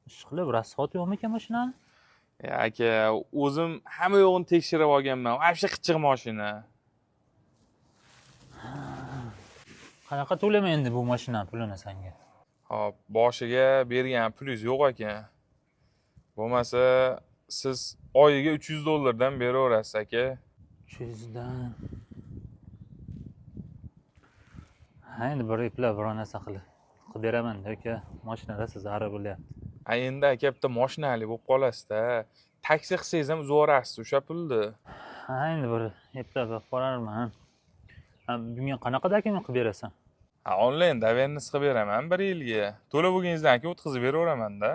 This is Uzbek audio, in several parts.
Ishqilib, rasxot yo'qmi ekan mashinani? Aka, o'zim hamma yo'g'ini tekshirib olganman. Вообще qichiq mashina. Qanaqa to'layman endi bu mashinani pulini senga? Hop, boshiga bergan pulingiz yo'q ekan. Bo'lmasa, siz oyiga $300 beraverasiz aka. 300 dan. Ha, endi bir eplab biror narsa qilib beraman aka. Mashinada siz zarur bo'lyapti. Endi aka bitta mashinali bo'lib qolasiz-da. Taksi qilsangiz ham uzvorasiz o'sha pulni. Ha, endi bir eplab borarman. Bunga qanaqa dokument qilib berasan? Onlayn doверенность qilib beraman 1 yilga. To'lab bo'lganingizdan keyin o'tkazib beraveraman-da.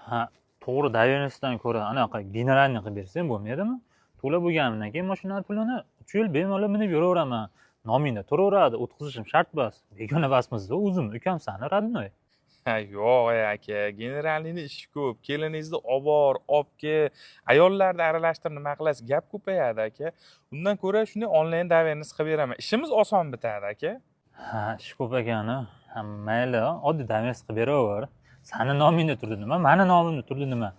Ha, to'g'ri, doверенностьdan ko'ra anaqa generalniy qilib bersang bo'lmaydimi? To'lab bo'lganimdan keyin mashinani pulini 3 yil bemalol minib yuraveraman. Nomingda turaveradi, o'tkazishim shart emas. Begona emasmiz-da, o'zim ukamsan, родной. Yo'q aka, generalniyni ishi ko'p. Keliningizni olbor, olib ayollarni aralashtirib nima qilasiz? Gap ko'payadi aka. Undan ko'ra shunday onlayn doверенность qilib beraman. Ishimiz oson bitadi aka. Ha, ish ko'p ekani. Ha, mayli, oddiy doверенность qilib beraver. Sani nomingda turdi nima, mani nomimda turdi nima?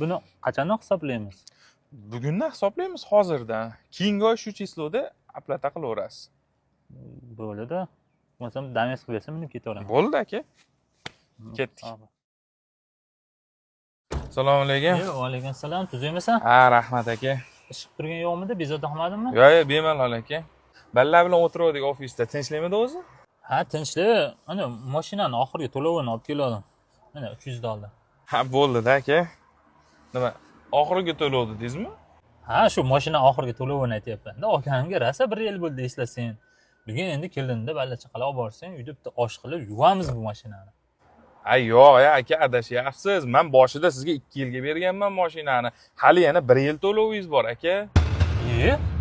Buni qachondan hisoblaymiz? Bugundan hisoblaymiz hozirdan. Keyingi oy shu chisloda aplata qilaverasiz. Bo'ldi-da. Bo'lmasam doверенность qilib bersam minib ketaveraman. Bo'ldi aka. Ketdik. Assalomu alaykum. Va alaykum assalom. Tuzaymisan? Ha, rahmat aka. Ish qilib turgan yo'qmidi? Bezovta qilmadimmi? Yo'q, bemalol aka. Ballar bilan o'tirdik ofisda. Tinchlikmidi o'zi? Ha, tinchlik. Ana mashinani oxirgi to'lovini olib keldim. Mana $300. Ha, bo'ldi-da aka. Nima? Oxirgi to'lov dedingizmi? Ha, shu mashina oxirgi to'lovini aytyapman-da. Olganimga rosa 1 yil bo'ldi eslasang. Bugun endi kelinda balla-chaqalar olib borsang, uyda bitta osh qilib yuvamiz bu mashinani. Yo'q aka, adashyapsiz. Men boshida sizga 2 yilga berganman mashinani. Hali yana 1 yil to'lovingiz bor aka.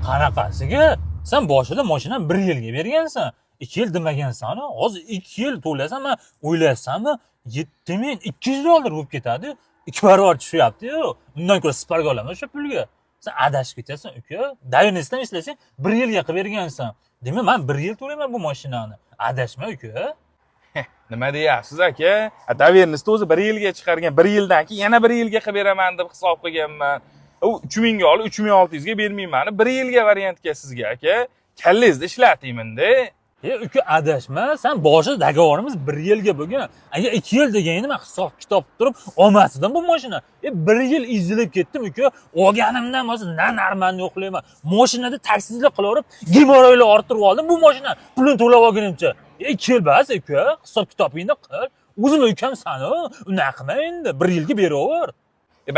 Qanaqasiga? Sen boshida mashinani 1 yilga bergansan. 2 yil demagansan, hozir 2 yil to'lasan, men o'ylaysanmi, $7200 bo'lib ketadi. 2 barobar tushyapti-yu. Undan ko'ra sparga olaman o'sha pulga. Sen adashib ketasan, uka. Doверенностьdan ishlasang 1 yilga qilib bergansan. Demak, men 1 yil to'layman bu mashinani. Adashma, uka. Nima deyapsiz aka? Doверенностьni o'zi 1 yilga chiqargan, 1 yildan keyin yana 1 yilga qilib beraman deb hisob qilganman. U 3000 ga olib 3600 ga bermayman. 1 yilga variantga sizga aka. Kallangizni ishlatayman-da. Uka, adashma. Sen boshida dogovorimiz 1 yilga bo'lgan. Agar 2 yil deganingda men hisob kitob turib olmasdim bu mashina. 1 yil izilib ketdim, uka. Olganimdan bo'lsa narmanni yo'qlayman. Mashinada taksizlik qilaverib, gemoroylar orttirib oldim bu mashina. Pulini to'lab olgunimcha. 2 yil bas, uka. Hisob kitobingni qil. O'zim ukamsan-ku. Unaqa qilma endi. 1 yilga beraver.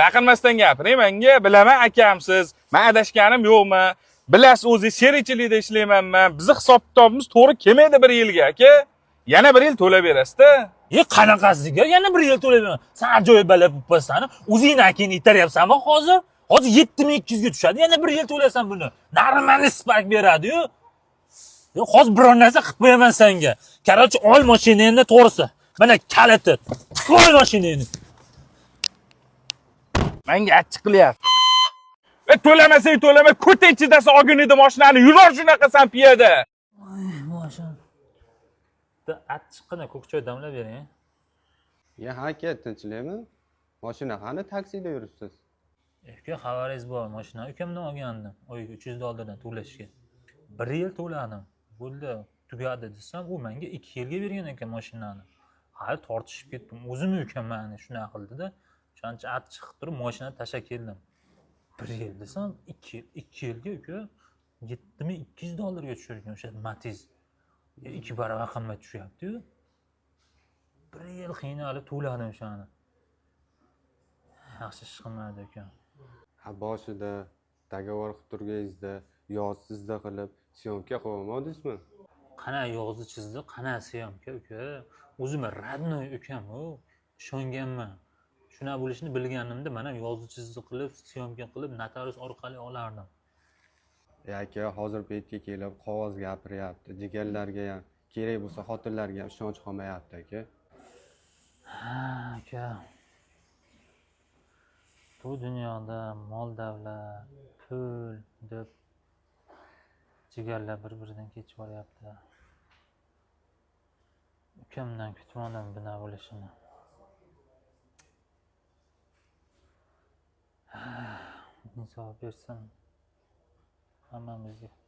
Baqirmasdan gapiring menga. Bilaman akamsiz. Men adashganim yo'qmi? Bilasiz, o'zingiz sherikchilikda ishlaymanman. Bizi hisob kitobimiz to'g'ri kelmaydi 1 yilga aka. Yana 1 yil to'lab berasiz-da. Qanaqasiga yana 1 yil to'layman? Sen ajoyib bala bo'lsan. O'zingni akangni itaryapsanmi hozir? Hozir 7200 ga tushadi. Yana 1 yil to'lasan buni. Narmani spark beradi-yu. Hozir biror narsa qilib qo'yaman senga. Qarochi, ol mashinangni to'g'risi. Mana kaliti. Qo'y mashinangni. Menga achchiq qilyapti. To'lamasang to'lama, ko'ta ichidasi olgun edi mashinani. Yuror shunaqa san piyoda. Mashina. Achchiqqina ko'k choy damlab bering. Aka, tinchlikmi? Mashina qani, taksida yuribsiz? Uka, xabaringiz bor, mashina ukamdan olgandim. Oyiga $300 dan to'lashga. 1 yil to'ladim. Bo'ldi, tugadi desam, u menga 2 yilga bergan ekan mashinani. Hali tortishib ketdim. O'zim ukam meni shunaqa qildi-da. Shuncha achchiq turib mashinani tashlab keldim. 1 yil desam, 2 yilga uka $7200 ga tushirgan o'sha Matiz. 2 barobar qimmat tushyapti-yu. 1 yil qiynalib to'ladim o'shani. Yaxshi ish qilmadi ekan. Boshida dogovor qilib turganingizda yozsizda qilib syomka qilolmadingizmi? Qana yozdi chizdi, qana syomka uka. O'zim родной ukam-ku. Ishonganman. Shuna bo'lishini bilganimda men ham yozdi chizdi qilib, syomka qilib, notarius orqali olardim. Aka, hozir paytga kelib qog'oz gapiryapti. Jigarlarga ham, kerak bo'lsa xotinlarga ham ishonch qolmayapti aka. Ha, aka. Bu dunyoda mol davlat, pul deb jigarlar bir-biridan kechib boryapti. Ukamdan kutmadim buna bo'lishini. insof bersin hammamizga.